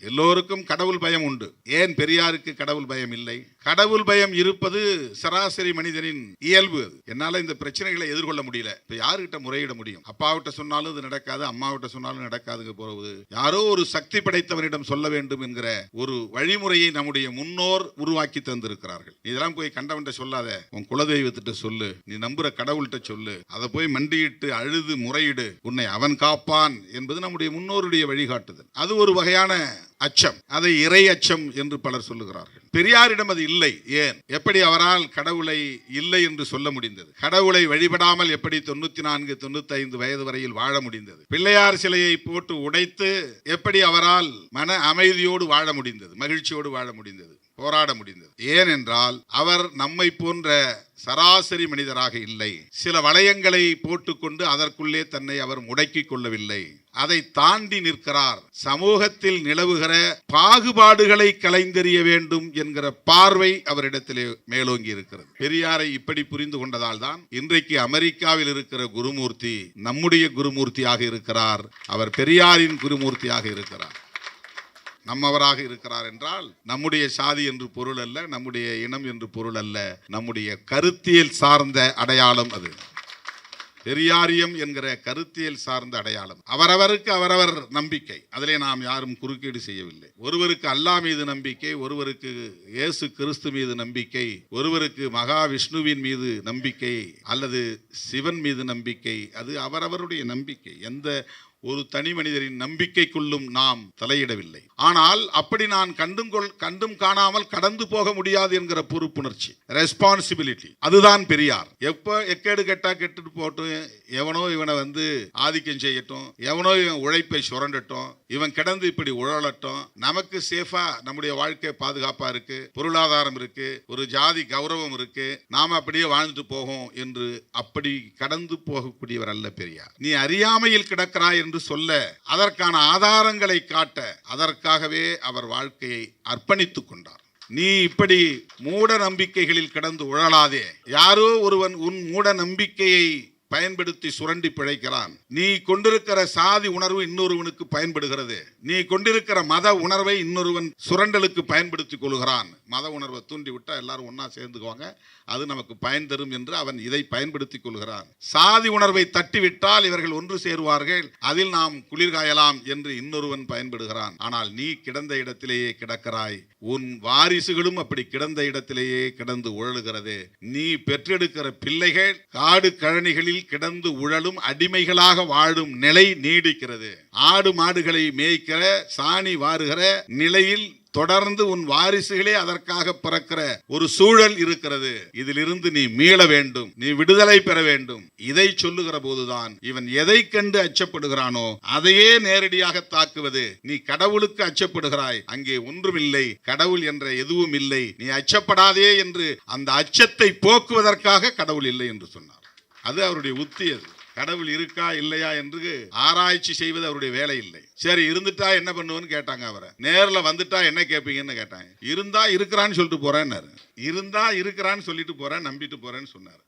எல்லோருக்கும் கடவுள் பயம் உண்டு. ஏன் பெரியாருக்கு கடவுள் பயம் இல்லை? கடவுள் பயம் இருப்பது சராசரி மனிதனின் இயல்பு. என்னால இந்த பிரச்சனைகளை எதிர்கொள்ள முடியல. இப்ப யாருகிட்ட முறையிட முடியும்? அப்பாவிட்ட சொன்னாலும் இது நடக்காது, அம்மாவிட்ட சொன்னாலும் நடக்காதுங்க போறது. யாரோ ஒரு சக்தி படைத்தவனிடம் சொல்ல வேண்டும் என்கிற ஒரு வழிமுறையை நம்முடைய முன்னோர் உருவாக்கி தந்திருக்கிறார்கள். இதெல்லாம் போய் கண்டவன்ட்ட சொல்லாத, உன் குலதெய்வத்திட்ட சொல்லு, நீ நம்புற கடவுள்கிட்ட சொல்லு, அதை போய் மண்டியிட்டு அழுது முறையிடு, உன்னை அவன் காப்பான் என்பது நம்முடைய முன்னோருடைய வழிகாட்டுதல். அது ஒரு வகையான அச்சம். அதை இறை அச்சம் என்று பலர் சொல்லுகிறார்கள். பெரியாரிடம் அது இல்லை. ஏன்? எப்படி அவரால் கடவுளை இல்லை என்று சொல்ல முடிந்தது? கடவுளை வழிபடாமல் எப்படி 94, 95 வயது வரையில் வாழ முடிந்தது? பிள்ளையார் சிலையை போட்டு உடைத்து எப்படி அவரால் மன அமைதியோடு வாழ முடிந்தது, மகிழ்ச்சியோடு வாழ முடிந்தது, போராட முடிந்தது? ஏனென்றால் அவர் நம்மை போன்ற சராசரி மனிதராக இல்லை. சில வளையங்களை போட்டுக்கொண்டு அதற்குள்ளே தன்னை அவர் முடக்கிக் கொள்ளவில்லை. அதை தாண்டி நிற்கிறார். சமூகத்தில் நிலவுகிற பாகுபாடுகளை கலைந்தெறிய வேண்டும் என்கிற பார்வை அவரிடத்திலே மேலோங்கி இருக்கிறது. பெரியாரை இப்படி புரிந்து கொண்டதால் தான் இன்றைக்கு அமெரிக்காவில் இருக்கிற குருமூர்த்தி நம்முடைய குருமூர்த்தியாக இருக்கிறார். அவர் பெரியாரின் குருமூர்த்தியாக இருக்கிறார். நம்மவராக இருக்கிறார் என்றால் நம்முடைய சாதி என்று பொருள் அல்ல, நம்முடைய இனம் என்று பொருள் அல்ல, நம்முடைய கருத்தியல் சார்ந்த அடையாளம். அது பெரியாரியம் என்கிற கருத்தியல் சார்ந்த அடையாளம். அவரவருக்கு அவரவர் நம்பிக்கை, அதிலே நாம் யாரும் குறுக்கீடு செய்யவில்லை. ஒருவருக்கு அல்லாஹ் மீது நம்பிக்கை, ஒருவருக்கு இயேசு கிறிஸ்து மீது நம்பிக்கை, ஒருவருக்கு மகாவிஷ்ணுவின் மீது நம்பிக்கை அல்லது சிவன் மீது நம்பிக்கை. அது அவரவருடைய நம்பிக்கை. எந்த ஒரு தனி மனிதரின் நம்பிக்கைக்குள்ளும் நாம் தலையிடவில்லை. ஆனால் அப்படி நான் கண்டும் காணாமல் கடந்து போக முடியாது என்கிற பொறுப்புணர்ச்சி, ரெஸ்பான்சிபிலிட்டி, அதுதான் பெரியார். எப்ப எக்கேடு கெட்டா கெட்டுட்டு போட்டு, எவனோ இவனை ஆதிக்கம் செய்யட்டும், எவனோ இவன் உழைப்பை சுரண்டட்டும், இவன் கிடந்து இப்படி உழலட்டும், நமக்கு சேஃபா நம்முடைய வாழ்க்கை பாதுகாப்பா இருக்கு, பொருளாதாரம் இருக்கு, ஒரு ஜாதி கௌரவம் இருக்கு, நாம அப்படியே வாழ்ந்துட்டு போகும் என்று அப்படி கடந்து போகக்கூடியவர் அல்ல பெரியார். நீ அறியாமையில் கிடக்கிறாய் என்று சொல்ல, அதற்கான ஆதாரங்களை காட்ட, அதற்காகவே அவர் வாழ்க்கையை அர்ப்பணித்துக் கொண்டார். நீ இப்படி மூட நம்பிக்கைகளில் கிடந்து உழலாதே. யாரோ ஒருவன் உன் மூட நம்பிக்கையை பயன்படுத்தி சுரண்டி பிழைக்கிறான். நீ கொண்டிருக்கிற சாதி உணர்வு இன்னொருவனுக்கு பயன்படுகிறது. நீ கொண்டிருக்கிற மத உணர்வை இன்னொருவன் சுரண்டலுக்கு பயன்படுத்திக் கொள்கிறான். மத உணர்வை தூண்டி விட்டா எல்லாரும் ஒன்னா சேர்ந்துக்குவாங்க, அது நமக்கு பயன் தரும் என்று அவன் இதை பயன்படுத்திக் கொள்கிறான். சாதி உணர்வை தட்டிவிட்டால் இவர்கள் ஒன்று சேருவார்கள், அதில் நாம் குளிர்காயலாம் என்று இன்னொருவன் பயன்படுகிறான். ஆனால் நீ கிடந்த இடத்திலேயே கிடக்கிறாய். உன் வாரிசுகளும் அப்படி கிடந்த இடத்திலேயே கிடந்து உழலுகிறது. நீ பெற்றெடுக்கிற பிள்ளைகள் காடு கழனிகளில் கிடந்து உழலும் அடிமைகளாக வாழும் நிலை நீடிக்கிறது. ஆடு மாடுகளை மேய்க்கிற, சாணி வாருகிற நிலையில் தொடர்ந்து உன் வாரிசுகளே அதற்காக பிறக்கிற ஒரு சூழல் இருக்கிறது. இதிலிருந்து நீ மீள வேண்டும், நீ விடுதலை பெற வேண்டும். இதை சொல்லுகிற போதுதான் இவன் எதை கண்டு அச்சப்படுகிறானோ அதையே நேரடியாக தாக்குவது. நீ கடவுளுக்கு அச்சப்படுகிறாய், அங்கே ஒன்றுமில்லை, கடவுள் என்ற எதுவும் இல்லை, நீ அச்சப்படாதே என்று அந்த அச்சத்தை போக்குவதற்காக கடவுள் இல்லை என்று சொன்னார். அது அவருடைய உத்தி. அது கடவுள் இருக்கா இல்லையா என்று ஆராய்ச்சி செய்வது அவருடைய வேலை இல்லை. சரி, இருந்துட்டா என்ன பண்ணுவேன்னு கேட்டாங்க. அவரை நேரில் வந்துட்டா என்ன கேட்பீங்கன்னு கேட்டாங்க. இருந்தா இருக்கிறான்னு சொல்லிட்டு போறேன்னாரு. இருந்தா இருக்கிறான்னு சொல்லிட்டு போறேன், நம்பிட்டு போறேன்னு சொன்னார்.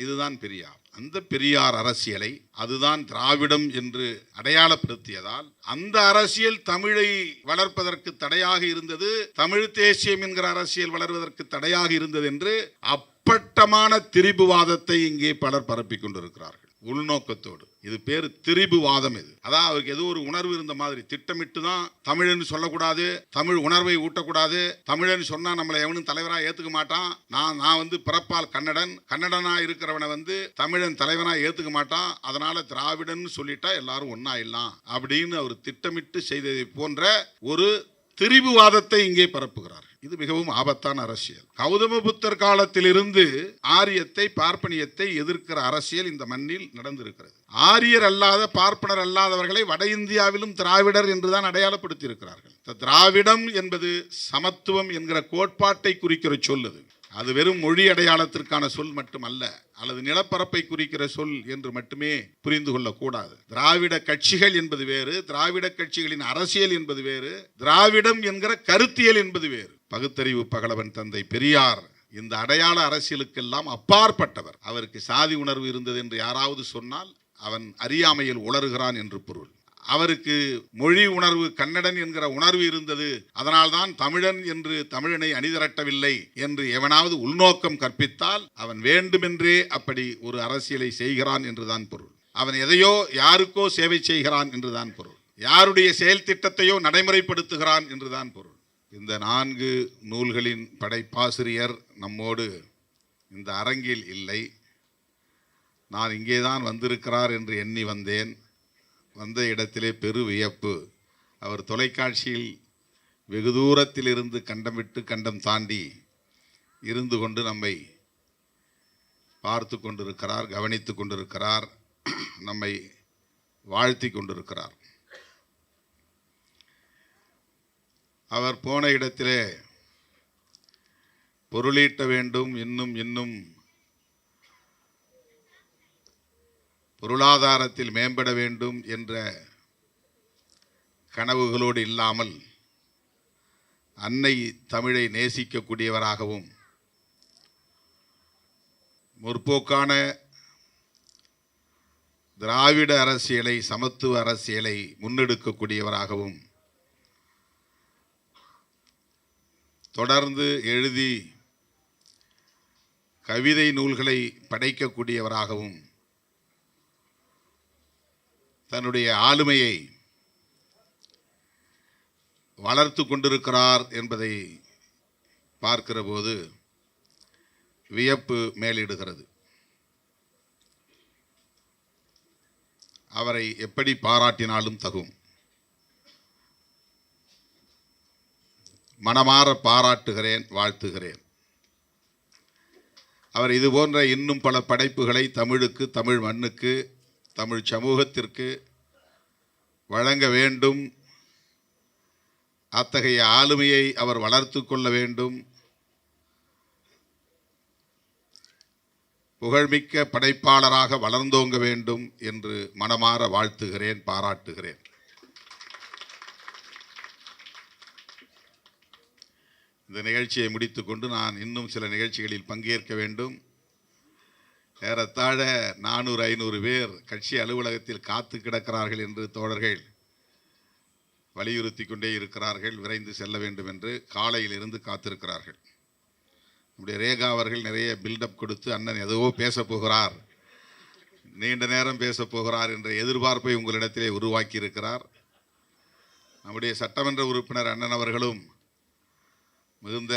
இதுதான் பெரியார். அந்த பெரியார் அரசியலை, அதுதான் திராவிடம் என்று அடையாளப்படுத்தியதால் அந்த அரசியல் தமிழை வளர்ப்பதற்கு தடையாக இருந்தது, தமிழ் தேசியம் என்கிற அரசியல் வளர்வதற்கு தடையாக இருந்தது என்று அப்பட்டமான திரிபுவாதத்தை இங்கே பலர் பரப்பிக் கொண்டிருக்கிறார்கள் உள்நோக்கத்தோடு. இது பேர் திரிபுவாதம். இது அதான் அவருக்கு ஏதோ ஒரு உணர்வு இருந்த மாதிரி திட்டமிட்டு தான் தமிழன்னு சொல்லக்கூடாது, தமிழ் உணர்வை ஊட்டக்கூடாது, தமிழன்னு சொன்னா நம்மளை எவனும் தலைவராக ஏத்துக்க மாட்டான், நான் பிறப்பால் கன்னடனா இருக்கிறவனை தமிழன் தலைவனா ஏத்துக்க மாட்டான், அதனால திராவிடன் சொல்லிட்டா எல்லாரும் ஒன்னா இல்லாம் அப்படின்னு அவர் திட்டமிட்டு செய்ததை போன்ற ஒரு திரிபுவாதத்தை இங்கே பரப்புகிறார். இது மிகவும் ஆபத்தான அரசியல். கௌதம புத்தர் காலத்திலிருந்து ஆரியத்தை, பார்ப்பனியத்தை எதிர்க்கிற அரசியல் இந்த மண்ணில் நடந்திருக்கிறது. ஆரியர் அல்லாத, பார்ப்பனர் அல்லாதவர்களை வட இந்தியாவிலும் திராவிடர் என்றுதான் அடையாளப்படுத்தி இருக்கிறார்கள். திராவிடம் என்பது சமத்துவம் என்கிற கோட்பாட்டை குறிக்கிற சொல்லுது. அது வெறும் மொழி அடையாளத்திற்கான சொல் மட்டுமல்ல, அல்லது நிலப்பரப்பை குறிக்கிற சொல் என்று மட்டுமே புரிந்து கொள்ளக்கூடாது. திராவிட கட்சிகள் என்பது வேறு, திராவிட கட்சிகளின் அரசியல் என்பது வேறு, திராவிடம் என்கிற கருத்தியல் என்பது வேறு. பகுத்தறிவு பகலவன் தந்தை பெரியார் இந்த அடையாள அரசியலுக்கெல்லாம் அப்பாற்பட்டவர். அவருக்கு சாதி உணர்வு இருந்தது என்று யாராவது சொன்னால் அவன் அறியாமையில் உளறுகிறான் என்று பொருள். அவருக்கு மொழி உணர்வு, கன்னடன் என்கிற உணர்வு இருந்தது. அதனால்தான் தமிழன் என்று தமிழனை அணிதிரட்டவில்லை என்று எவனாவது உள்நோக்கம் கற்பித்தால் அவன் வேண்டுமென்றே அப்படி ஒரு அரசியலை செய்கிறான் என்றுதான் பொருள். அவன் எதையோ யாருக்கோ சேவை செய்கிறான் என்றுதான் பொருள். யாருடைய செயல் திட்டத்தையோ நடைமுறைப்படுத்துகிறான் என்றுதான் பொருள். இந்த 4 நூல்களின் படைப்பாசிரியர் நம்மோடு இந்த அரங்கில் இல்லை. நான் இங்கேதான் வந்திருக்கிறார் என்று எண்ணி வந்தேன். வந்த இடத்திலே பெரு வியப்பு. அவர் தொலைக்காட்சியில் வெகு தூரத்தில் இருந்து கண்டம் விட்டு கண்டம் தாண்டி இருந்து கொண்டு நம்மை பார்த்து கொண்டிருக்கிறார், கவனித்து கொண்டிருக்கிறார், நம்மை வாழ்த்தி கொண்டிருக்கிறார். அவர் போன இடத்திலே பொருளீட்ட வேண்டும், இன்னும் இன்னும் பொருளாதாரத்தில் மேம்பட வேண்டும் என்ற கனவுகளோடு இல்லாமல் அன்னை தமிழை நேசிக்கக்கூடியவராகவும் முற்போக்கான திராவிட அரசியலை, சமத்துவ அரசியலை முன்னெடுக்கக்கூடியவராகவும் தொடர்ந்து எழுதி கவிதை நூல்களை படைக்கக்கூடியவராகவும் தன்னுடைய ஆளுமையை வளர்த்து கொண்டிருக்கிறார் என்பதை பார்க்கிற போது வியப்பு மேலிடுகிறது. அவரை எப்படி பாராட்டினாலும் தகும். மனமாற பாராட்டுகிறேன், வாழ்த்துகிறேன். அவர் இதுபோன்ற இன்னும் பல படைப்புகளை தமிழுக்கு, தமிழ் மண்ணுக்கு, தமிழ் சமூகத்திற்கு வழங்க வேண்டும். அத்தகைய ஆளுமையை அவர் வளர்த்து கொள்ள வேண்டும். புகழ்மிக்க படைப்பாளராக வளர்ந்தோங்க வேண்டும் என்று மனமாற வாழ்த்துகிறேன், பாராட்டுகிறேன். இந்த நிகழ்ச்சியை முடித்துக்கொண்டு நான் இன்னும் சில நிகழ்ச்சிகளில் பங்கேற்க வேண்டும். ஏறத்தாழ 400-500 பேர் கட்சி அலுவலகத்தில் காத்து கிடக்கிறார்கள் என்று தோழர்கள் வலியுறுத்தி கொண்டே இருக்கிறார்கள். விரைந்து செல்ல வேண்டும் என்று காலையில் இருந்து காத்திருக்கிறார்கள். நம்முடைய ரேகா அவர்கள் நிறைய பில்டப் கொடுத்து அண்ணன் எதுவோ பேசப் போகிறார், நீண்ட நேரம் பேசப் போகிறார் என்ற எதிர்பார்ப்பை உங்களிடத்திலே உருவாக்கி இருக்கிறார். நம்முடைய சட்டமன்ற உறுப்பினர் அண்ணன் அவர்களும் மிகுந்த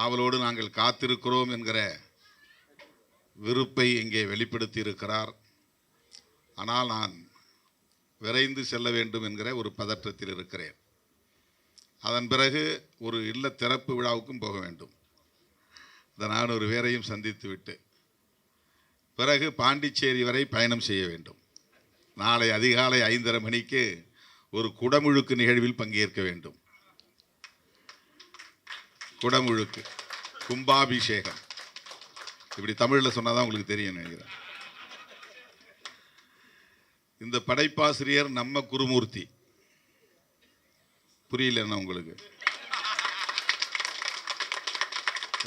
ஆவலோடு நாங்கள் காத்திருக்கிறோம் என்கிற விருப்பை இங்கே வெளிப்படுத்தி இருக்கிறார். ஆனால் நான் விரைந்து செல்ல வேண்டும் என்கிற ஒரு பதற்றத்தில் இருக்கிறேன். அதன் பிறகு ஒரு இல்ல திறப்பு விழாவுக்கும் போக வேண்டும். இந்த 400 பேரையும் சந்தித்துவிட்டு பிறகு பாண்டிச்சேரி வரை பயணம் செய்ய வேண்டும். நாளை அதிகாலை 5:30 மணிக்கு ஒரு குடமுழுக்கு நிகழ்வில் பங்கேற்க வேண்டும். குடமுழுக்கு, கும்பாபிஷேகம், இப்படி தமிழில் சொன்னாதான் உங்களுக்கு தெரியும் நினைக்கிறேன். இந்த படைப்பாசிரியர் நம்ம குருமூர்த்தி. புரியல என்ன உங்களுக்கு?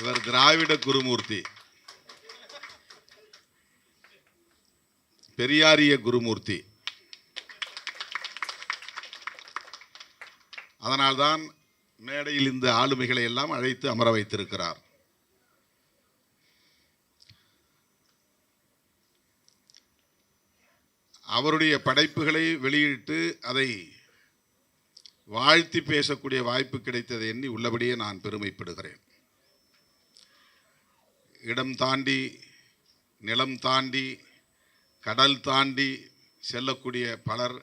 இவர் திராவிட குருமூர்த்தி, பெரியாரிய குருமூர்த்தி. அதனால்தான் மேடையில் இந்த ஆளுமைகளை எல்லாம் அழைத்து அமர வைத்திருக்கிறார். அவருடைய படைப்புகளை வெளியிட்டு அதை வாழ்த்தி பேசக்கூடிய வாய்ப்பு கிடைத்ததை எண்ணி உள்ளபடியே நான் பெருமைப்படுகிறேன். இடம் தாண்டி, நிலம் தாண்டி, கடல் தாண்டி செல்லக்கூடிய பலர்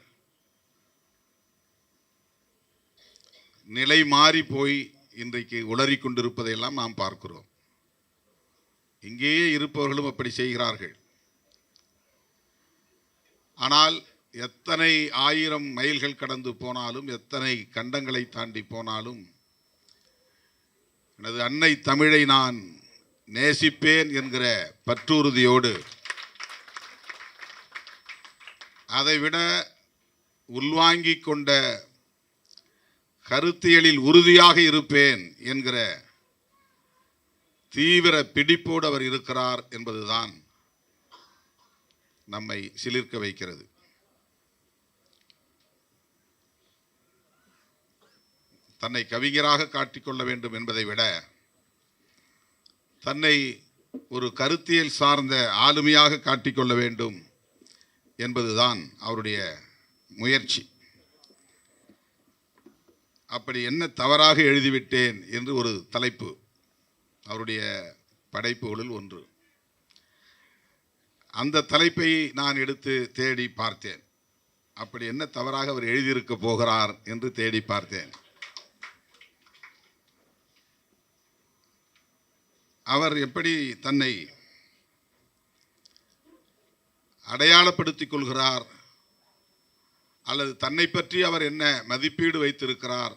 நிலை மாறி போய் இன்றைக்கு உளறிக் கொண்டிருப்பதையெல்லாம் நாம் பார்க்கிறோம். இங்கேயே இருப்பவர்களும் அப்படி செய்கிறார்கள். ஆனால் எத்தனை 1000 மைல்கள் கடந்து போனாலும், எத்தனை கண்டங்களை தாண்டி போனாலும், எனது அன்னை தமிழை நான் நேசிப்பேன் என்கிற பற்றுறுதியோடு, அதைவிட உள்வாங்கிக் கொண்ட கருத்தியலில் உறுதியாக இருப்பேன் என்கிற தீவிர பிடிப்போடு அவர் இருக்கிறார் என்பதுதான் நம்மை சிலிர்க்க வைக்கிறது. தன்னை கவிஞராக காட்டிக்கொள்ள வேண்டும் என்பதை விட தன்னை ஒரு கருத்தியல் சார்ந்த ஆளுமையாக காட்டிக்கொள்ள வேண்டும் என்பதுதான் அவருடைய முயற்சி. அப்படி என்ன தவறாக எழுதிவிட்டேன் என்று ஒரு தலைப்பு அவருடைய படைப்புகளில் ஒன்று. அந்த தலைப்பை நான் எடுத்து தேடி பார்த்தேன். அப்படி என்ன தவறாக அவர் எழுதியிருக்க போகிறார் என்று தேடி பார்த்தேன். அவர் எப்படி தன்னை அடையாளப்படுத்திக் கொள்கிறார் அல்லது தன்னை பற்றி அவர் என்ன மதிப்பீடு வைத்திருக்கிறார்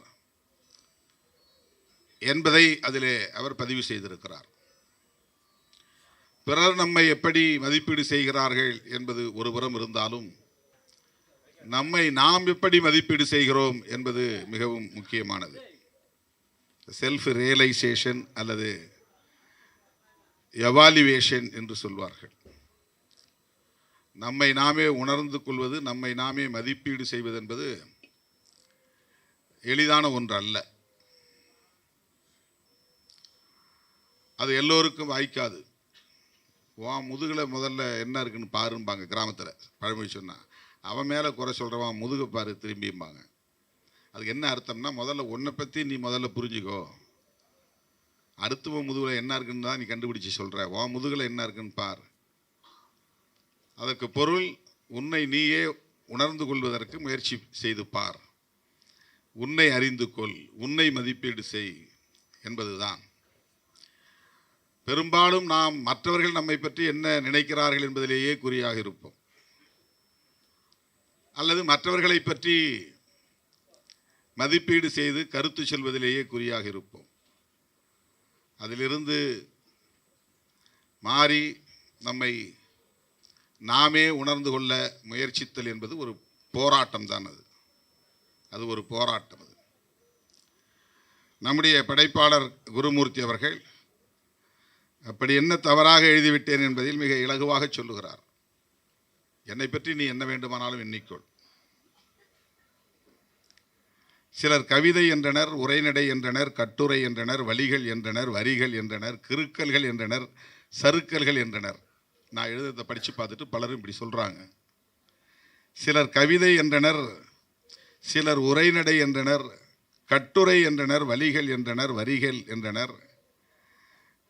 என்பதை அதிலே அவர் பதிவு செய்திருக்கிறார். பிறர் நம்மை எப்படி மதிப்பீடு செய்கிறார்கள் என்பது ஒருபுறம் இருந்தாலும் நம்மை நாம் எப்படி மதிப்பீடு செய்கிறோம் என்பது மிகவும் முக்கியமானது. செல்ஃப் ரியலைசேஷன் அல்லது எவாலுவேஷன் என்று சொல்வார்கள். நம்மை நாமே உணர்ந்து கொள்வது, நம்மை நாமே மதிப்பீடு செய்வது என்பது எளிதான ஒன்று அல்ல. அது எல்லோருக்கும் வாய்க்காது. முதுகில் முதல்ல என்ன இருக்குன்னு பாரும்பாங்க கிராமத்தில் பழமொழி சொன்னால். அவன் மேலே குறை சொல்கிறவன் முதுகை பாரு திரும்பிம்பாங்க. அதுக்கு என்ன அர்த்தம்னா, முதல்ல உன்னை பற்றி நீ முதல்ல புரிஞ்சுக்கோ, அடுத்தவன் முதுகில் என்ன இருக்குன்னு தான் நீ கண்டுபிடிச்சி சொல்கிற, உன் முதுகில் என்ன இருக்குன்னு பார். அதற்கு பொருள், உன்னை நீயே உணர்ந்து கொள்வதற்கு முயற்சி செய்து பார், உன்னை அறிந்து கொள், உன்னை மதிப்பீடு செய் என்பதுதான். பெரும்பாலும் நாம் மற்றவர்கள் நம்மை பற்றி என்ன நினைக்கிறார்கள் என்பதிலேயே குறியாக இருப்போம், அல்லது மற்றவர்களை பற்றி மதிப்பீடு செய்து கருத்து சொல்வதிலேயே குறியாக இருப்போம். அதிலிருந்து மாறி நம்மை நாமே உணர்ந்து கொள்ள முயற்சித்தல் என்பது ஒரு போராட்டம் தான். அது ஒரு போராட்டம். அது நம்முடைய படைப்பாளர் குருமூர்த்தி அவர்கள் அப்படி என்ன தவறாக எழுதிவிட்டேன் என்பதில் மிக இலகுவாக சொல்லுகிறார். என்னை பற்றி நீ என்ன வேண்டுமானாலும் எண்ணிக்கொள். சிலர் கவிதை என்றனர், உரைநடை என்றனர், கட்டுரை என்றனர், வழிகள் என்றனர், வரிகள் என்றனர், கிறுக்கல்கள் என்றனர், சறுக்கல்கள் என்றனர். நான் எழுதுறதை படித்து பார்த்துட்டு பலரும் இப்படி சொல்கிறாங்க. சிலர் கவிதை என்றனர், சிலர் உரைநடை என்றனர், கட்டுரை என்றனர், வழிகள் என்றனர், வரிகள் என்றனர்.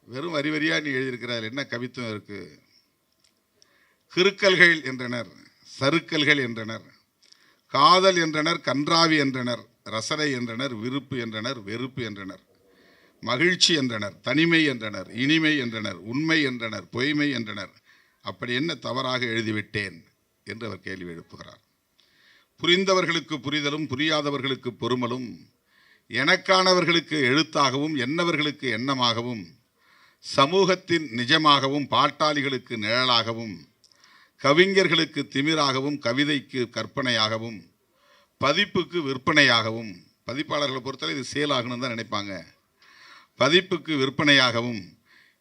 வெறும் வரி வரியாக நீ எழுதியிருக்கிறார், என்ன கவித்துவம் இருக்கு? கிறுக்கல்கள் என்றனர், சறுக்கல்கள் என்றனர், காதல் என்றனர், கன்றாவி என்றனர், ரசனை என்றனர், விருப்பு என்றனர், வெறுப்பு என்றனர், மகிழ்ச்சி என்றனர், தனிமை என்றனர், இனிமை என்றனர், உண்மை என்றனர், பொய்மை என்றனர். அப்படி என்ன தவறாக எழுதிவிட்டேன் என்று அவர் கேள்வி எழுப்புகிறார். புரிந்தவர்களுக்கு புரிதலும் புரியாதவர்களுக்கு பொறுமலும், எனக்கானவர்களுக்கு எழுத்தாகவும் என்னவர்களுக்கு எண்ணமாகவும், சமூகத்தின் நிஜமாகவும் பாட்டாளிகளுக்கு நிழலாகவும், கவிஞர்களுக்கு திமிராகவும், கவிதைக்கு கற்பனையாகவும், பதிப்புக்கு விற்பனையாகவும், பதிப்பாளர்களை பொறுத்தவரை இது சேல் ஆகணும்னு தான் நினைப்பாங்க, பதிப்புக்கு விற்பனையாகவும்,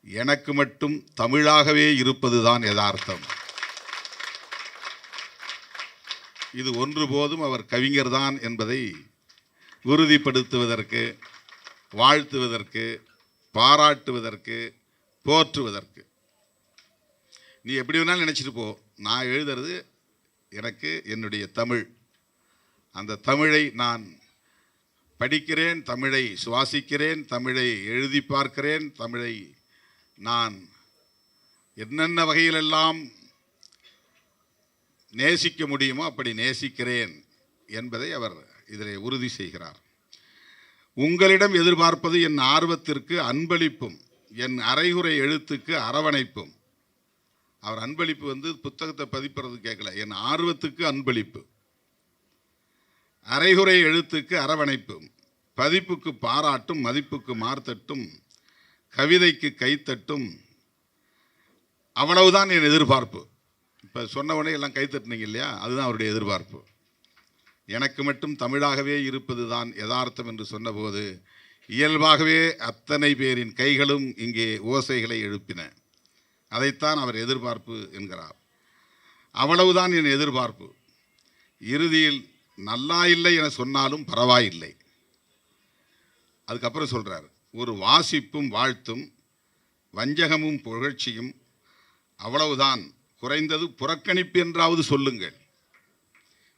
எனக்கு மட்டும் தமிழாகவே இருப்பது தான் யதார்த்தம். இது ஒன்று போதும் அவர் கவிஞர் தான் என்பதை உறுதிப்படுத்துவதற்கு, வாழ்த்துவதற்கு, பாராட்டுவதற்கு, போற்றுவதற்கு. நீ எப்படி வேணாலும் நினச்சிட்டு போ, நான் எழுதுறது எனக்கு என்னுடைய தமிழ். அந்த தமிழை நான் படிக்கிறேன், தமிழை சுவாசிக்கிறேன், தமிழை எழுதி பார்க்கிறேன், தமிழை நான் என்னென்ன வகையிலெல்லாம் நேசிக்க முடியுமோ அப்படி நேசிக்கிறேன் என்பதை அவர் இதில் உறுதி செய்கிறார். உங்களிடம் எதிர்பார்ப்பது என் ஆர்வத்திற்கு அன்பளிப்பும், என் அரைகுறை எழுத்துக்கு அரவணைப்பும். அவர் அன்பளிப்பு புத்தகத்தை பதிப்புறது கேட்கல, என் ஆர்வத்துக்கு அன்பளிப்பு, அரைகுறை எழுத்துக்கு அரவணைப்பும், பதிப்புக்கு பாராட்டும், மதிப்புக்கு மார்த்தட்டும், கவிதைக்கு கைத்தட்டும். அவ்வளவுதான் என் எதிர்பார்ப்பு. இப்போ சொன்ன உடனே எல்லாம் கைத்தட்டினீங்க இல்லையா, அதுதான் அவருடைய எதிர்பார்ப்பு. எனக்கு மட்டும் தமிழாகவே இருப்பது தான் யதார்த்தம் என்று சொன்னபோது இயல்பாகவே அத்தனை பேரின் கைகளும் இங்கே ஓசைகளை எழுப்பின. அதைத்தான் அவர் எதிர்பார்ப்பு என்கிறார். அவ்வளவுதான் என் எதிர்பார்ப்பு. இறுதியில் நல்லா இல்லை என சொன்னாலும் பரவாயில்லை, அதுக்கப்புறம் சொல்றார், ஒரு வாசிப்பும் வாழ்த்தும் வஞ்சகமும் புகழ்ச்சியும் அவ்வளவுதான், குறைந்தது புறக்கணிப்பு என்றாவது சொல்லுங்கள்,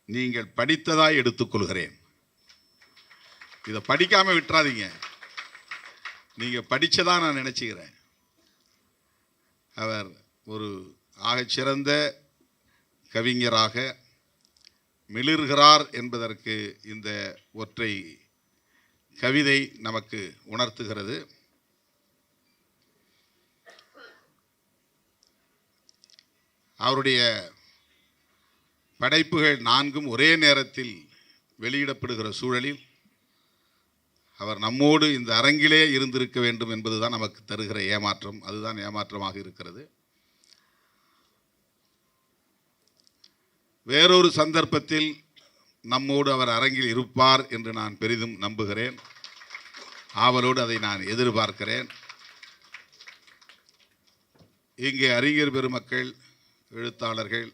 நீங்கள் படித்ததாய் எடுத்துக்கொள்கிறேன். இதை படிக்காம விட்டுறாதீங்க, நீங்க படிச்சதா நான் நினைச்சுக்கிறேன். அவர் ஒரு ஆகச்சிறந்த கவிஞராக மிளிர்கிறார் என்பதற்கு இந்த ஒற்றை கவிதை நமக்கு உணர்த்துகிறது. அவருடைய படைப்புகள் 4ம் ஒரே நேரத்தில் வெளியிடப்படுகிற சூழலில் அவர் நம்மோடு இந்த அரங்கிலே இருந்திருக்க வேண்டும் என்பதுதான் நமக்கு தருகிற ஏமாற்றம். அதுதான் ஏமாற்றமாக இருக்கிறது. வேறொரு சந்தர்ப்பத்தில் நம்மோடு அவர் அரங்கில் இருப்பார் என்று நான் பெரிதும் நம்புகிறேன். ஆவலோடு அதை நான் எதிர்பார்க்கிறேன். இங்கே அறிஞர் பெருமக்கள், எழுத்தாளர்கள்,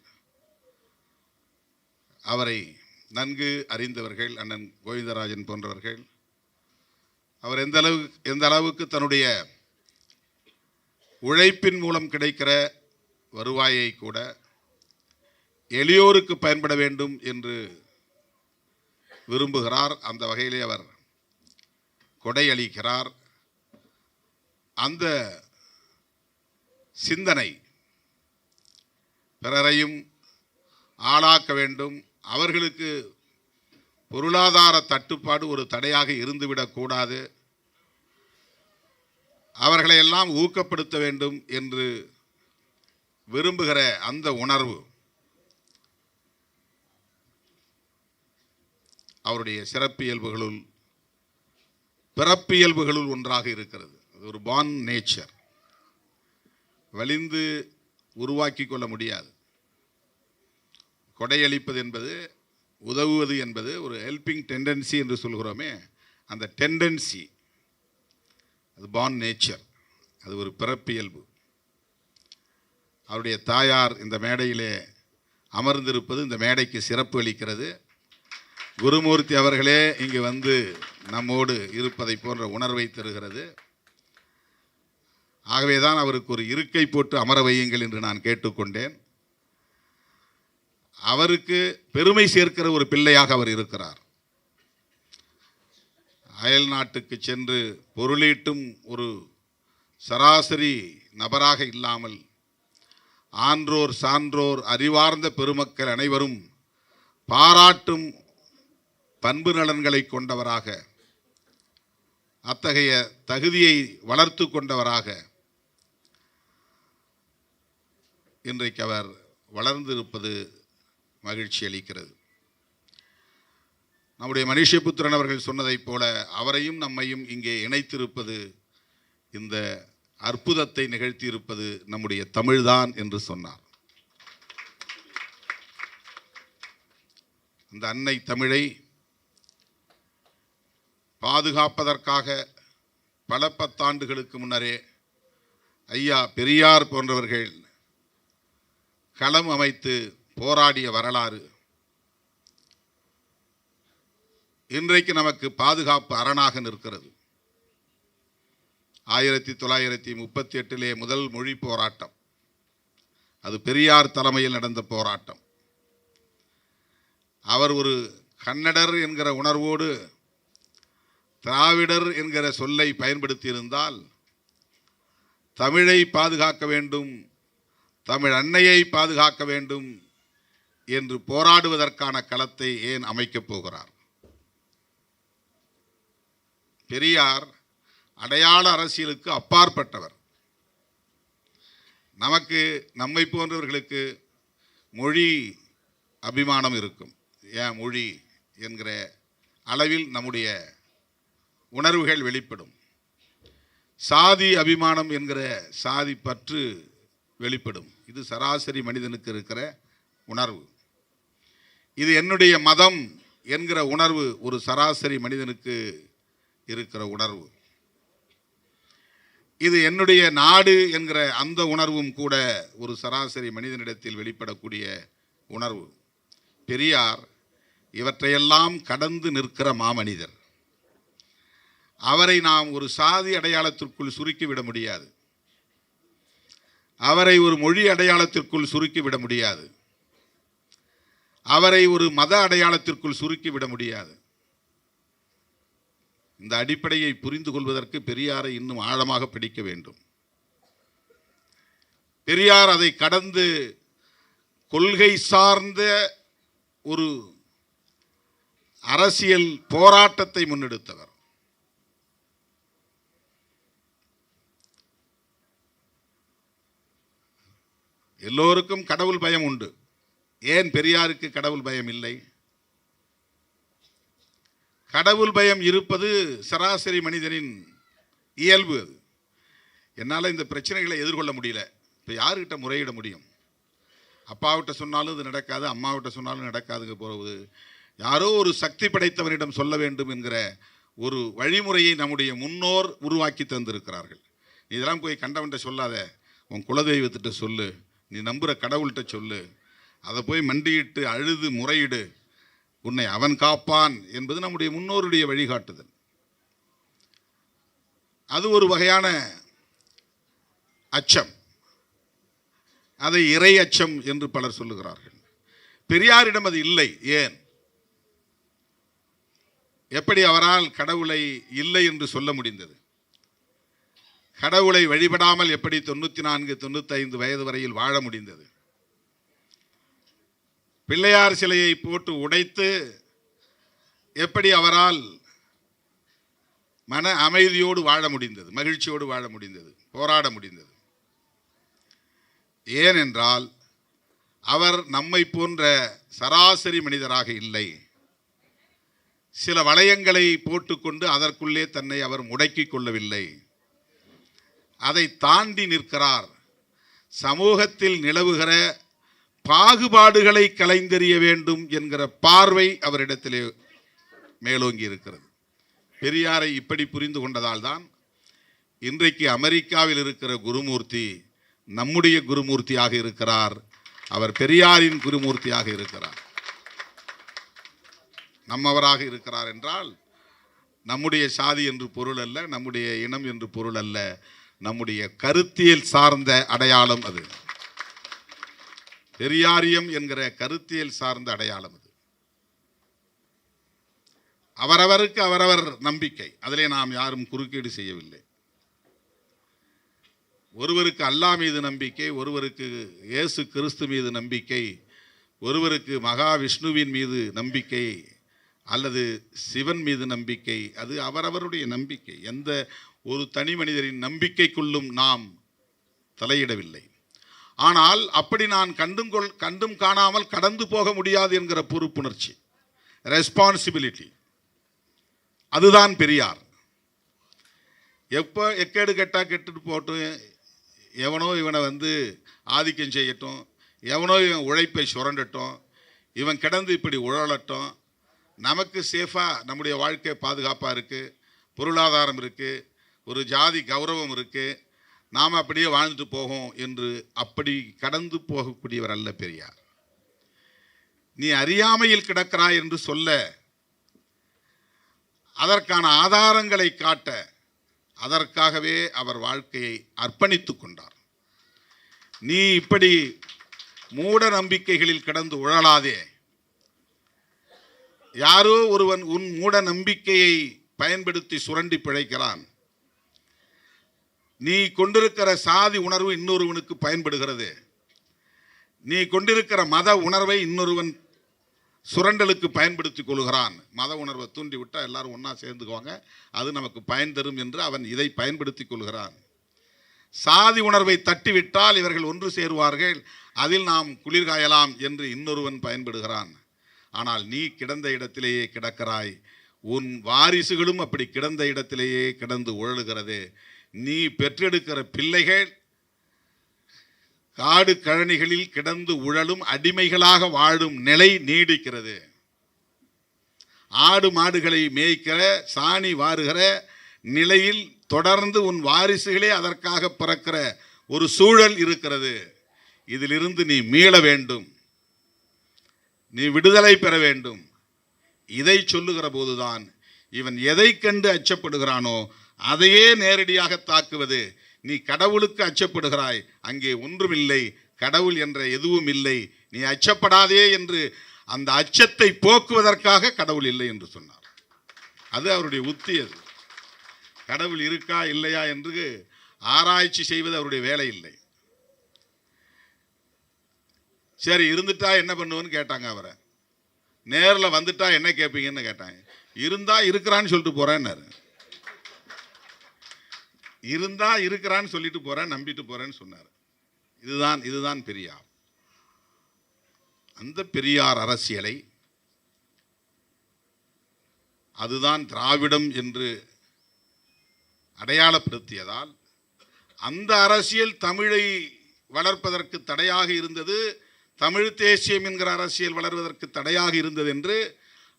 அவரை நன்கு அறிந்தவர்கள், அண்ணன் கோவிந்தராஜன் போன்றவர்கள், அவர் எந்த அளவுக்கு தன்னுடைய உழைப்பின் மூலம் கிடைக்கிற வருவாயை கூட எளியோருக்கு பயன்பட வேண்டும் என்று விரும்புகிறார். அந்த வகையிலே அவர் கொடை அளிக்கிறார். அந்த சிந்தனை பிறரையும் ஆளாக்க வேண்டும், அவர்களுக்கு பொருளாதார தட்டுப்பாடு ஒரு தடையாக இருந்துவிடக்கூடாது, அவர்களை எல்லாம் ஊக்கப்படுத்த வேண்டும் என்று விரும்புகிற அந்த உணர்வு அவருடைய சிறப்பியல்புகளுள் பிறப்பியல்புகளுள் ஒன்றாக இருக்கிறது. அது ஒரு பார்ன் நேச்சர், வலிந்து உருவாக்கி கொள்ள முடியாது. கொடையளிப்பது என்பது, உதவுவது என்பது ஒரு ஹெல்பிங் டெண்டன்சி என்று சொல்கிறோமே, அந்த டெண்டன்சி அது பார்ன் நேச்சர், அது ஒரு பிறப்பியல்பு. அவருடைய தாயார் இந்த மேடையிலே அமர்ந்திருப்பது இந்த மேடைக்கு சிறப்பு அளிக்கிறது. குருமூர்த்தி அவர்களே இங்கு வந்து நம்மோடு இருப்பதை போன்ற உணர்வை தருகிறது. ஆகவேதான் அவருக்கு ஒரு இருக்கை போட்டு அமர வையுங்கள் என்று நான் கேட்டுக்கொண்டேன். அவருக்கு பெருமை சேர்க்கிற ஒரு பிள்ளையாக அவர் இருக்கிறார். அயல் நாட்டுக்கு சென்று பொருளீட்டும் ஒரு சராசரி நபராக இல்லாமல் ஆன்றோர் சான்றோர் அறிவார்ந்த பெருமக்கள் அனைவரும் பாராட்டும் பண்பு நலன்களை கொண்டவராக, அத்தகைய தகுதியை வளர்த்து கொண்டவராக இன்றைக்கு அவர் வளர்ந்திருப்பது மகிழ்ச்சி அளிக்கிறது. நம்முடைய மனிஷபுத்திரன் அவர்கள் சொன்னதைப் போல அவரையும் நம்மையும் இங்கே இணைத்திருப்பது, இந்த அற்புதத்தை நிகழ்த்தியிருப்பது நம்முடைய தமிழ்தான் என்று சொன்னார். அந்த அன்னை தமிழை பாதுகாப்பதற்காக பல பத்தாண்டுகளுக்கு முன்னரே ஐயா பெரியார் போன்றவர்கள் களம் அமைத்து போராடிய வரலாறு இன்றைக்கு நமக்கு பாதுகாப்பு அரணாக நிற்கிறது. 1938 முதல் மொழி போராட்டம், அது பெரியார் தலைமையில் நடந்த போராட்டம். அவர் ஒரு கன்னடர் என்கிற உணர்வோடு திராவிடர் என்கிற சொல்லை பயன்படுத்தி இருந்தால், தமிழை பாதுகாக்க வேண்டும், தமிழ் அன்னையை பாதுகாக்க வேண்டும் என்று போராடுவதற்கான களத்தை ஏன் அமைக்கப் போகிறார்? பெரியார் அடையாள அரசியலுக்கு அப்பாற்பட்டவர். நமக்கு, நம்மை போன்றவர்களுக்கு மொழி அபிமானம் இருக்கும். ஏன் மொழி என்கிற அளவில் நம்முடைய உணர்வுகள் வெளிப்படும். சாதி அபிமானம் என்கிற சாதி பற்று வெளிப்படும். இது சராசரி மனிதனுக்கு இருக்கிற உணர்வு. இது என்னுடைய மதம் என்கிற உணர்வு ஒரு சராசரி மனிதனுக்கு இருக்கிற உணர்வு. இது என்னுடைய நாடு என்கிற அந்த உணர்வும் கூட ஒரு சராசரி மனிதனிடத்தில் வெளிப்படக்கூடிய உணர்வு. பெரியார் இவற்றையெல்லாம் கடந்து நிற்கிற மாமனிதர். அவரை நாம் ஒரு சாதி அடையாளத்திற்குள் சுருக்கிவிட முடியாது. அவரை ஒரு மொழி அடையாளத்திற்குள் சுருக்கிவிட முடியாது. அவரை ஒரு மத அடையாளத்திற்குள் சுருக்கிவிட முடியாது. இந்த அடிப்படையை புரிந்து கொள்வதற்கு பெரியாரை இன்னும் ஆழமாக படிக்க வேண்டும். பெரியார் அதை கடந்து கொள்கை சார்ந்த ஒரு அரசியல் போராட்டத்தை முன்னெடுத்தவர். எல்லோருக்கும் கடவுள் பயம் உண்டு. ஏன் பெரியாருக்கு கடவுள் பயம் இல்லை? கடவுள் பயம் இருப்பது சராசரி மனிதனின் இயல்பு. அது என்னால் இந்த பிரச்சனைகளை எதிர்கொள்ள முடியல. இப்போ யாருக்கிட்ட முறையிட முடியும்? அப்பாவிட்ட சொன்னாலும் இது நடக்காது, அம்மாவிட்ட சொன்னாலும் நடக்காதுங்க போகிறது. யாரோ ஒரு சக்தி படைத்தவனிடம் சொல்ல வேண்டும் என்கிற ஒரு வழிமுறையை நம்முடைய முன்னோர் உருவாக்கி தந்திருக்கிறார்கள். நீ இதெல்லாம் போய் கண்டவன்கிட்ட சொல்லாத, உன் குலதெய்வத்திட்ட சொல்லு, நீ நம்புகிற கடவுள்கிட்ட சொல்லு, அதை போய் மண்டியிட்டு அழுது முறையிடு, உன்னை அவன் காப்பான் என்பது நம்முடைய முன்னோருடைய வழிகாட்டுதல். அது ஒரு வகையான அச்சம். அதை இறை அச்சம் என்று பலர் சொல்லுகிறார்கள். பெரியாரிடம் அது இல்லை. ஏன்? எப்படி அவரால் கடவுளை இல்லை என்று சொல்ல முடிந்தது? கடவுளை வழிபடாமல் எப்படி 94, 95 வயது வரையில் வாழ முடிந்தது? பிள்ளையார் சிலையை போட்டு உடைத்து எப்படி அவரால் மன அமைதியோடு வாழ முடிந்தது, மகிழ்ச்சியோடு வாழ முடிந்தது, போராட முடிந்தது? ஏனென்றால் அவர் நம்மை போன்ற சராசரி மனிதராக இல்லை. சில வளையங்களை போட்டுக்கொண்டு அதற்குள்ளே தன்னை அவர் முடக்கிக் கொள்ளவில்லை. அதை தாண்டி நிற்கிறார். சமூகத்தில் நிலவுகிற பாகுபாடுகளை களைந்தெறிய வேண்டும் என்கிற பார்வை அவரிடத்திலே மேலோங்கி இருக்கிறது. பெரியாரை இப்படி புரிந்து கொண்டதால் தான் இன்றைக்கு அமெரிக்காவில் இருக்கிற குருமூர்த்தி நம்முடைய குருமூர்த்தியாக இருக்கிறார். அவர் பெரியாரின் குருமூர்த்தியாக இருக்கிறார். நம்மவராக இருக்கிறார் என்றால் நம்முடைய சாதி என்று பொருள் அல்ல, நம்முடைய இனம் என்று பொருள் அல்ல, நம்முடைய கருத்தியல் சார்ந்த அடையாளம் அது. பெரியாரியம் என்கிற கருத்தியல் சார்ந்த அடையாளம் அது. அவரவருக்கு அவரவர் நம்பிக்கை, அதிலே நாம் யாரும் குறுக்கீடு செய்யவில்லை. ஒருவருக்கு அல்லாஹ் மீது நம்பிக்கை, ஒருவருக்கு இயேசு கிறிஸ்து மீது நம்பிக்கை, ஒருவருக்கு மகாவிஷ்ணுவின் மீது நம்பிக்கை அல்லது சிவன் மீது நம்பிக்கை. அது அவரவருடைய நம்பிக்கை. எந்த ஒரு தனி மனிதரின் நம்பிக்கைக்குள்ளும் நாம் தலையிடவில்லை. ஆனால் அப்படி நான் கண்டும் காணாமல் கடந்து போக முடியாது என்கிற பொறுப்புணர்ச்சி, ரெஸ்பான்சிபிலிட்டி, அதுதான் பெரியார். எப்போ எக்கேடு கெட்டா கெட்டுட்டு போட்டு, எவனோ இவனை ஆதிக்கம் செய்யட்டும், எவனோ இவன் உழைப்பை சுரண்டட்டும், இவன் கிடந்து இப்படி உழலட்டும், நமக்கு சேஃபாக நம்முடைய வாழ்க்கை பாதுகாப்பாக இருக்குது, பொருளாதாரம் இருக்குது, ஒரு ஜாதி கௌரவம் இருக்குது, நாம் அப்படியே வாழ்ந்துட்டு போகும் என்று அப்படி கடந்து போகக்கூடியவர் அல்ல பெரியார். நீ அறியாமையில் கிடக்கிறாய் என்று சொல்ல, அதற்கான ஆதாரங்களை காட்ட, அதற்காகவே அவர் வாழ்க்கையை அர்ப்பணித்துக் கொண்டார். நீ இப்படி மூட நம்பிக்கைகளில் கிடந்து உழலாதே. யாரோ ஒருவன் உன் மூட நம்பிக்கையை பயன்படுத்தி சுரண்டி பிழைக்கிறான். நீ கொண்டிருக்கிற சாதி உணர்வு இன்னொருவனுக்கு பயன்படுகிறது. நீ கொண்டிருக்கிற மத உணர்வை இன்னொருவன் சுரண்டலுக்கு பயன்படுத்தி கொள்கிறான். மத உணர்வை தூண்டி விட்டால் எல்லாரும் ஒன்றா சேர்ந்துக்குவாங்க, அது நமக்கு பயன் தரும் என்று அவன் இதை பயன்படுத்தி கொள்கிறான். சாதி உணர்வை தட்டிவிட்டால் இவர்கள் ஒன்று சேருவார்கள், அதில் நாம் குளிர்காயலாம் என்று இன்னொருவன் பயன்படுகிறான். ஆனால் நீ கிடந்த இடத்திலேயே கிடக்கிறாய், உன் வாரிசுகளும் அப்படி கிடந்த இடத்திலேயே கிடந்து உழலுகிறது. நீ பெற்றெடுக்கிற பிள்ளைகள் காடு கழனிகளில் கிடந்து உழலும் அடிமைகளாக வாழும் நிலை நீடிக்கிறது. ஆடு மாடுகளை மேய்க்கிற, சாணி வாருகிற நிலையில் தொடர்ந்து உன் வாரிசுகளே அதற்காக பிறக்கிற ஒரு சூழல் இருக்கிறது. இதிலிருந்து நீ மீள வேண்டும், நீ விடுதலை பெற வேண்டும். இதை சொல்லுகிற போதுதான் இவன் எதை கண்டு அச்சப்படுகிறானோ அதையே நேரடியாக தாக்குவது. நீ கடவுளுக்கு அச்சப்படுகிறாய், அங்கே ஒன்றுமில்லை, கடவுள் என்ற எதுவும் இல்லை, நீ அச்சப்படாதே என்று அந்த அச்சத்தை போக்குவதற்காக கடவுள் இல்லை என்று சொன்னார். அது அவருடைய உத்தி. அது கடவுள் இருக்கா இல்லையா என்று ஆராய்ச்சி செய்வது அவருடைய வேலை இல்லை. சரி, இருந்துட்டா என்ன பண்ணுவேன்னு கேட்டாங்க. அவரை நேரில் வந்துட்டா என்ன கேட்பீங்கன்னு கேட்டாங்க. இருந்தா இருக்கிறான்னு சொல்லிட்டு போறேன்னாரு. இருந்தா இருக்கிறான்னு சொல்லிட்டு போறேன், நம்பிட்டு போறேன்னு சொன்னார். இதுதான் பெரியார். அந்த பெரியார் அரசியலை, அதுதான் திராவிடம் என்று அடையாளப்படுத்தியதால் அந்த அரசியல் தமிழை வளர்ப்பதற்கு தடையாக இருந்தது, தமிழ் தேசியம் என்கிற அரசியல் வளர்வதற்கு தடையாக இருந்தது என்று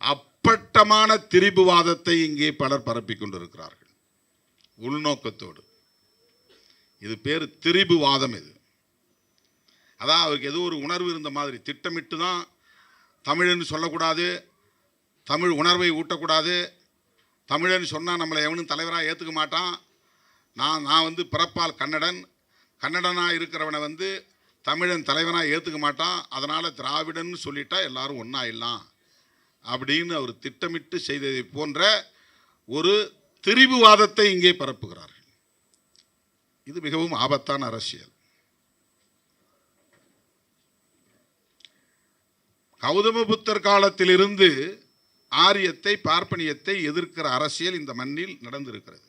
அப்பட்டமான திரிபுவாதத்தை இங்கே பலர் பரப்பிக் கொண்டிருக்கிறார்கள் உள்நோக்கத்தோடு. இது பேர் திரிபுவாதம். இது அதான் அவருக்கு ஏதோ ஒரு உணர்வு இருந்த மாதிரி திட்டமிட்டு தான் தமிழ்னு சொல்லக்கூடாது, தமிழ் உணர்வை ஊட்டக்கூடாது, தமிழன்னு சொன்னால் நம்மளை எவனும் தலைவராக ஏற்றுக்க மாட்டான், நான் வந்து பிறப்பால் கன்னடனாக இருக்கிறவனை தமிழன் தலைவனாக ஏற்றுக்க மாட்டான், அதனால் திராவிடன்னு சொல்லிட்டா எல்லாரும் ஒன்றாயிடலாம் அப்படின்னு அவர் திட்டமிட்டு செய்ததை போன்ற ஒரு திரிபுவாதத்தை இங்கே பரப்புகிறார்கள். இது மிகவும் ஆபத்தான அரசியல். கௌதம புத்தர் காலத்திலிருந்து ஆரியத்தை, பார்ப்பனியத்தை எதிர்க்கிற அரசியல் இந்த மண்ணில் நடந்திருக்கிறது.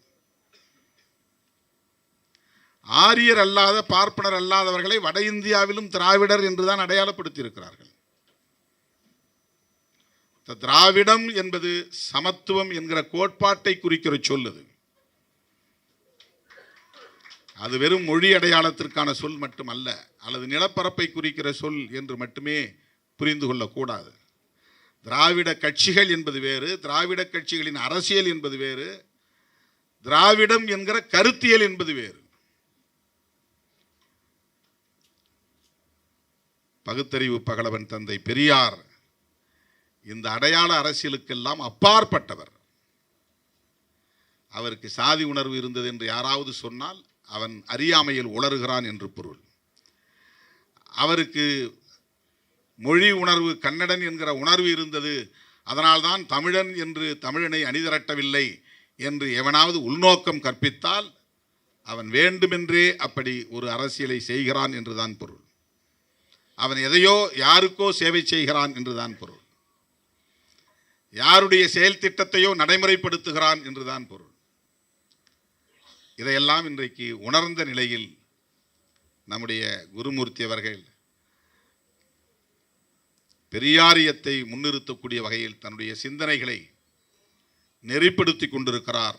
ஆரியர் அல்லாத, பார்ப்பனர் அல்லாதவர்களை வட இந்தியாவிலும் திராவிடர் என்றுதான் அடையாளப்படுத்தி இருக்கிறார்கள். திராவிடம் என்பது சமத்துவம் என்கிற கோட்பாட்டை குறிக்கிற சொல். அது வெறும் மொழி அடையாளத்திற்கான சொல் மட்டுமல்ல, அல்லது நிலப்பரப்பை குறிக்கிற சொல் என்று மட்டுமே புரிந்து கொள்ளக்கூடாது. திராவிட கட்சிகள் என்பது வேறு, திராவிட கட்சிகளின் அரசியல் என்பது வேறு, திராவிடம் என்கிற கருத்தியல் என்பது வேறு. பகுத்தறிவு பகலவன் தந்தை பெரியார் இந்த அடையாள அரசியலுக்கெல்லாம் அப்பாற்பட்டவர். அவருக்கு சாதி உணர்வு இருந்தது என்று யாராவது சொன்னால் அவன் அறியாமையில் உளறுகிறான் என்று பொருள். அவருக்கு மொழி உணர்வு, கன்னடன் என்கிற உணர்வு இருந்தது, அதனால்தான் தமிழன் என்று தமிழனை அணிதிரட்டவில்லை என்று எவனாவது உள்நோக்கம் கற்பித்தால் அவன் வேண்டுமென்றே அப்படி ஒரு அரசியலை செய்கிறான் என்றுதான் பொருள். அவன் எதையோ யாருக்கோ சேவை செய்கிறான் என்றுதான் பொருள். யாருடைய செயல் திட்டத்தையோ நடைமுறைப்படுத்துகிறான் என்றுதான் பொருள். இதையெல்லாம் இன்றைக்கு உணர்ந்த நிலையில் நம்முடைய குருமூர்த்தி அவர்கள் பெரியாரியத்தை முன்னிறுத்தக்கூடிய வகையில் தன்னுடைய சிந்தனைகளை நெறிப்படுத்தி கொண்டிருக்கிறார்.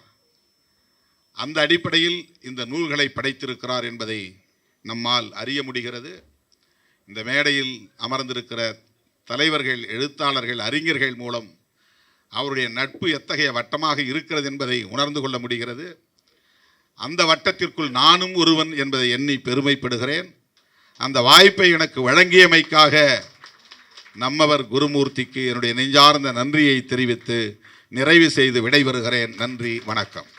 அந்த அடிப்படையில் இந்த நூல்களை படைத்திருக்கிறார் என்பதை நம்மால் அறிய முடிகிறது. இந்த மேடையில் அமர்ந்திருக்கிற தலைவர்கள், எழுத்தாளர்கள், அறிஞர்கள் மூலம் அவருடைய நட்பு எத்தகைய வட்டமாக இருக்கிறது என்பதை உணர்ந்து கொள்ள முடிகிறது. அந்த வட்டத்திற்குள் நானும் ஒருவன் என்பதை எண்ணி பெருமைப்படுகிறேன். அந்த வாய்ப்பை எனக்கு வழங்கியமைக்காக நம்மவர் குருமூர்த்திக்கு என்னுடைய நெஞ்சார்ந்த நன்றியை தெரிவித்து நிறைவு செய்து விடைபெறுகிறேன். நன்றி, வணக்கம்.